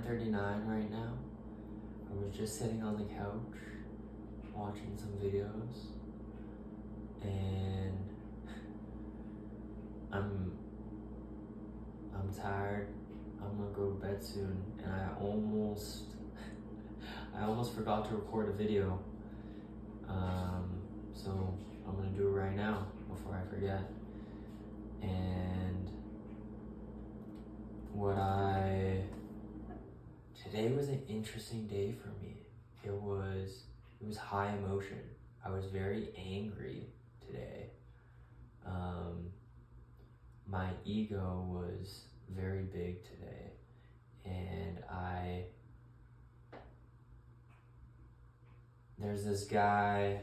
9:39 right now. I was just sitting on the couch watching some videos, and I'm tired. I'm gonna go to bed soon, and I almost forgot to record a video. So I'm gonna do it right now before I forget. And today was an interesting day for me. It was high emotion. I was very angry today. My ego was very big today, and there's this guy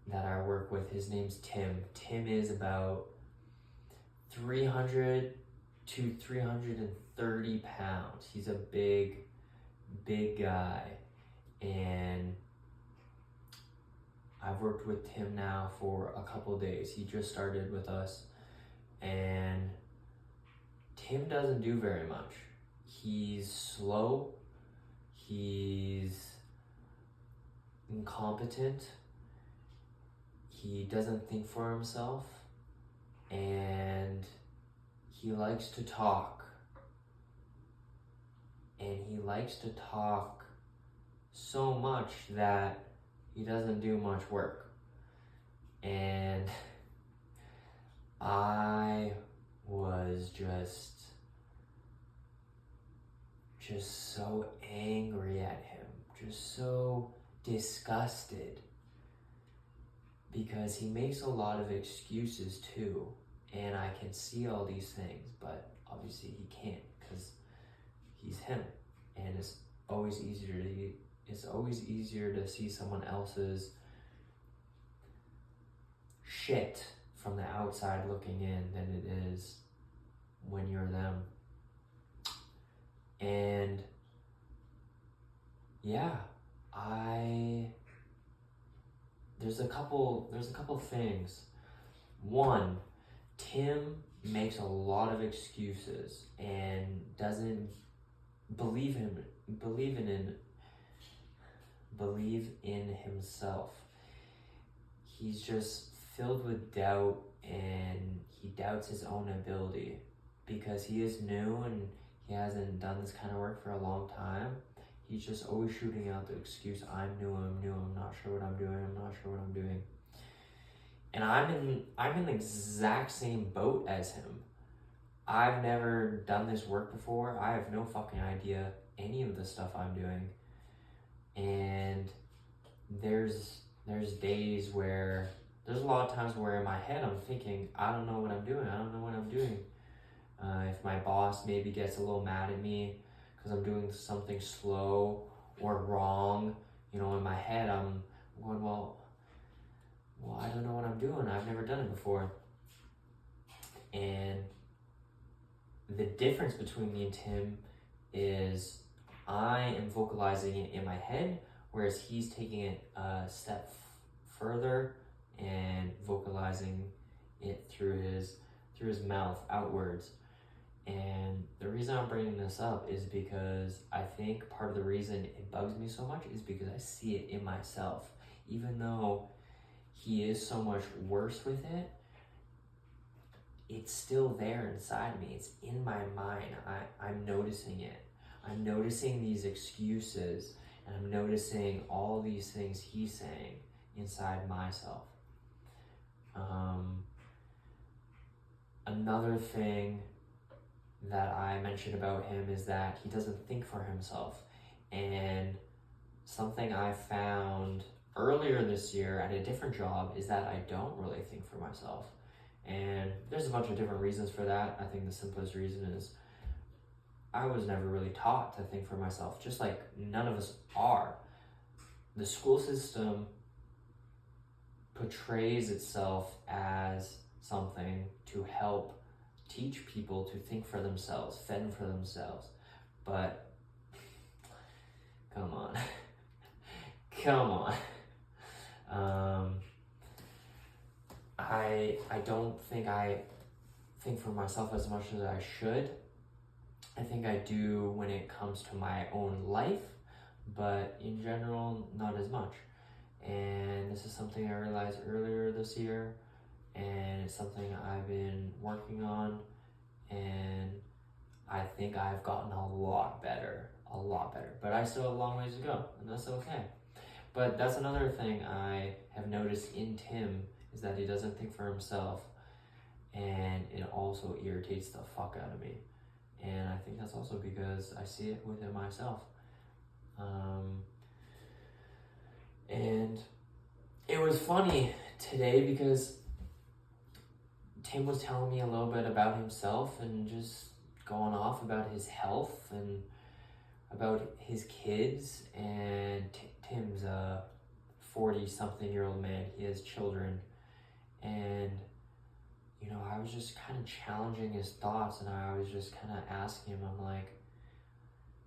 that I work with. His name's Tim. Tim is about 300 to 330 pounds. He's a big guy, and I've worked with Tim now for a couple days. He just started with us, and Tim doesn't do very much. He's slow, he's incompetent, he doesn't think for himself, and he likes to talk. And he likes to talk so much that he doesn't do much work. And I was just so angry at him, just so disgusted, because he makes a lot of excuses too, and I can see all these things, but obviously he can't, because he's him, and it's always easier to see someone else's shit from the outside looking in than it is when you're them. And yeah, there's a couple things. One, Tim makes a lot of excuses and doesn't believe in himself. He's just filled with doubt, and he doubts his own ability because he is new and he hasn't done this kind of work for a long time. He's just always shooting out the excuse, I'm new, I'm not sure what I'm doing. And I'm in the exact same boat as him. I've never done this work before. I have no fucking idea any of the stuff I'm doing. And there's a lot of times where in my head I'm thinking, I don't know what I'm doing. If my boss maybe gets a little mad at me because I'm doing something slow or wrong, in my head I'm going, well, I don't know what I'm doing. I've never done it before. And the difference between me and Tim is I am vocalizing it in my head, whereas he's taking it a step further and vocalizing it through his mouth outwards. And the reason I'm bringing this up is because I think part of the reason it bugs me so much is because I see it in myself. Even though he is so much worse with it, it's still there inside me. It's in my mind. I'm noticing it. I'm noticing these excuses, and I'm noticing all these things he's saying inside myself. Another thing that I mentioned about him is that he doesn't think for himself. And something I found earlier this year at a different job is that I don't really think for myself. And there's a bunch of different reasons for that. I think the simplest reason is I was never really taught to think for myself, just like none of us are. The school system portrays itself as something to help teach people to think for themselves, fend for themselves. But come on. I don't think I think for myself as much as I should. I think I do when it comes to my own life, but in general, not as much. And this is something I realized earlier this year, and it's something I've been working on, and I think I've gotten a lot better, but I still have a long ways to go, and that's okay. But that's another thing I have noticed in Tim, is that he doesn't think for himself, and it also irritates the fuck out of me. And I think that's also because I see it within myself. And it was funny today because Tim was telling me a little bit about himself and just going off about his health and about his kids. And Tim's a 40-something-year-old man. He has children. And, you know, I was just kind of challenging his thoughts, and I was just kind of asking him, I'm like,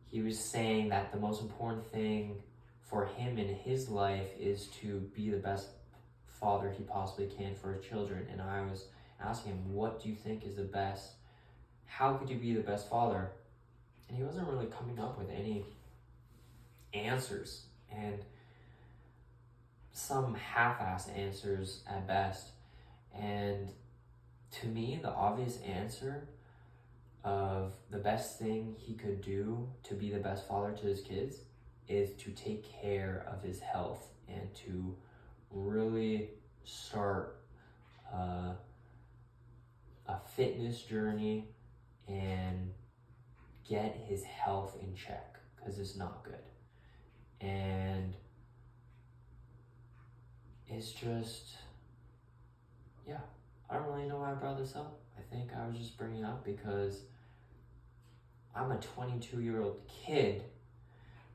he was saying that the most important thing for him in his life is to be the best father he possibly can for his children. And I was asking him, what do you think is the best? How could you be the best father? And he wasn't really coming up with any answers, and some half-assed answers at best. And to me, the obvious answer of the best thing he could do to be the best father to his kids is to take care of his health and to really start a fitness journey and get his health in check, because it's not good. And it's just, yeah, I don't really know why I brought this up. I think I was just bringing it up because I'm a 22-year-old kid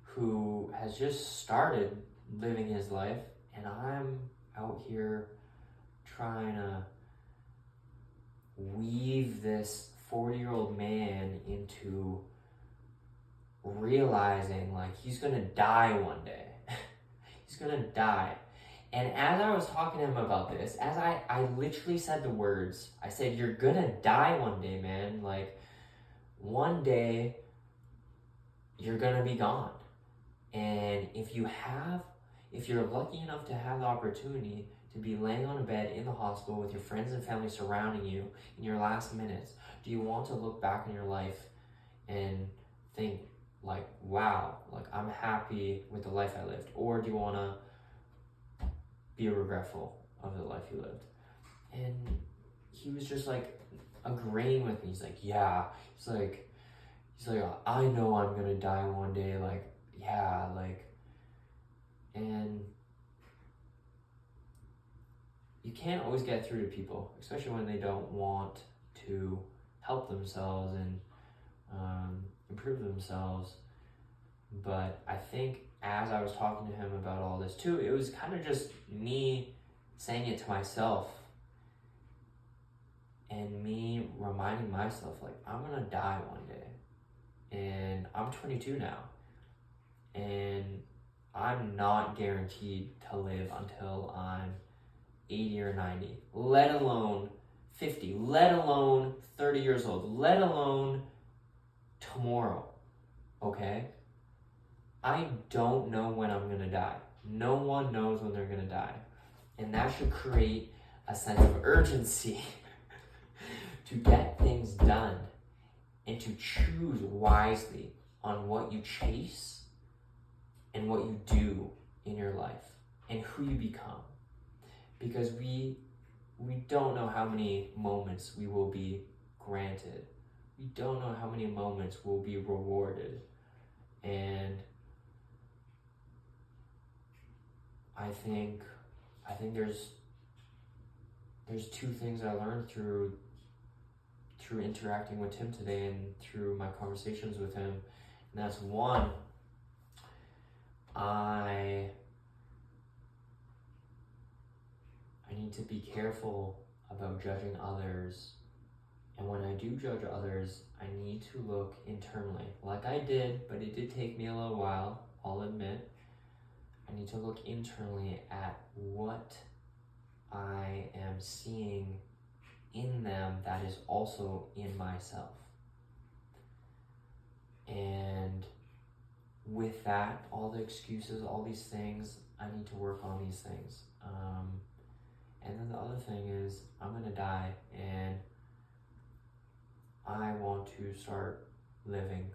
who has just started living his life, and I'm out here trying to weave this 40-year-old man into realizing like he's gonna die one day. He's gonna die. And as I was talking to him about this, as I literally said the words, I said, you're gonna die one day, man. Like, one day, you're gonna be gone. And if you're lucky enough to have the opportunity to be laying on a bed in the hospital with your friends and family surrounding you in your last minutes, do you want to look back in your life and think like, wow, like I'm happy with the life I lived? Or do you want to be regretful of the life you lived? And he was just like agreeing with me. He's like, yeah. He's like, I know I'm gonna die one day. Like, yeah, like, and you can't always get through to people, especially when they don't want to help themselves and improve themselves. But I think as I was talking to him about all this too, it was kind of just me saying it to myself and me reminding myself, like, I'm gonna die one day. And I'm 22 now, and I'm not guaranteed to live until I'm 80 or 90, let alone 50, let alone 30 years old, let alone tomorrow, okay? I don't know when I'm gonna die. No one knows when they're gonna die. And that should create a sense of urgency to get things done and to choose wisely on what you chase and what you do in your life and who you become. Because we don't know how many moments we will be granted. We don't know how many moments we'll be rewarded. And I think there's two things I learned through interacting with Tim today and through my conversations with him. And that's one, I need to be careful about judging others. And when I do judge others, I need to look internally, like I did, but it did take me a little while, I'll admit. I need to look internally at what I am seeing in them that is also in myself. And with that, all the excuses, all these things, I need to work on these things. And then the other thing is, I'm gonna die, and I want to start living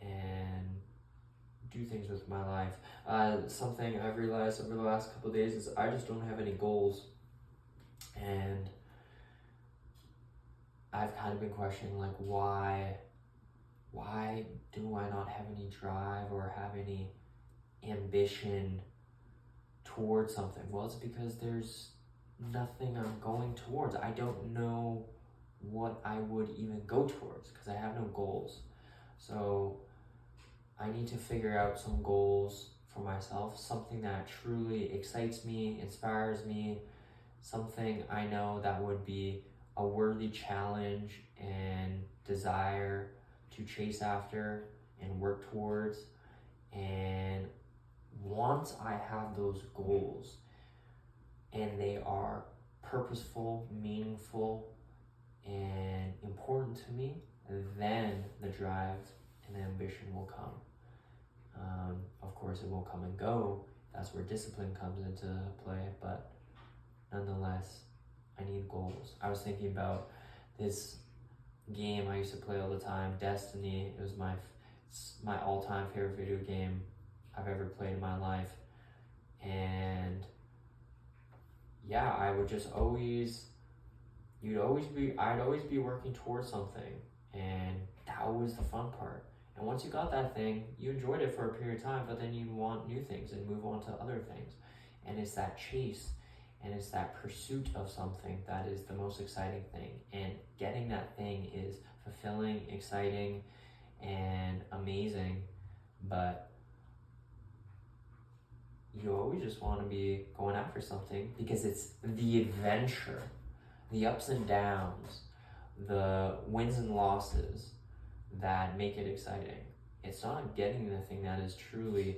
and do things with my life. Something I've realized over the last couple of days is I just don't have any goals, and I've kind of been questioning, like, why do I not have any drive or have any ambition towards something? Well, it's because there's nothing I'm going towards. I don't know what I would even go towards because I have no goals. So I need to figure out some goals for myself, something that truly excites me, inspires me, something I know that would be a worthy challenge and desire to chase after and work towards. And once I have those goals and they are purposeful, meaningful, and important to me, then the drive and ambition will come. Of course, it will come and go. That's where discipline comes into play, but nonetheless, I need goals. I was thinking about this game I used to play all the time, Destiny. It was my all-time favorite video game I've ever played in my life. And yeah, I'd always be working towards something, and that was the fun part. And once you got that thing, you enjoyed it for a period of time, but then you want new things and move on to other things. And it's that chase and it's that pursuit of something that is the most exciting thing. And getting that thing is fulfilling, exciting, and amazing, but you always just want to be going after something because it's the adventure, the ups and downs, the wins and losses that make it exciting. It's not getting the thing that is truly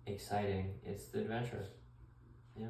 exciting, it's the adventure. Yeah.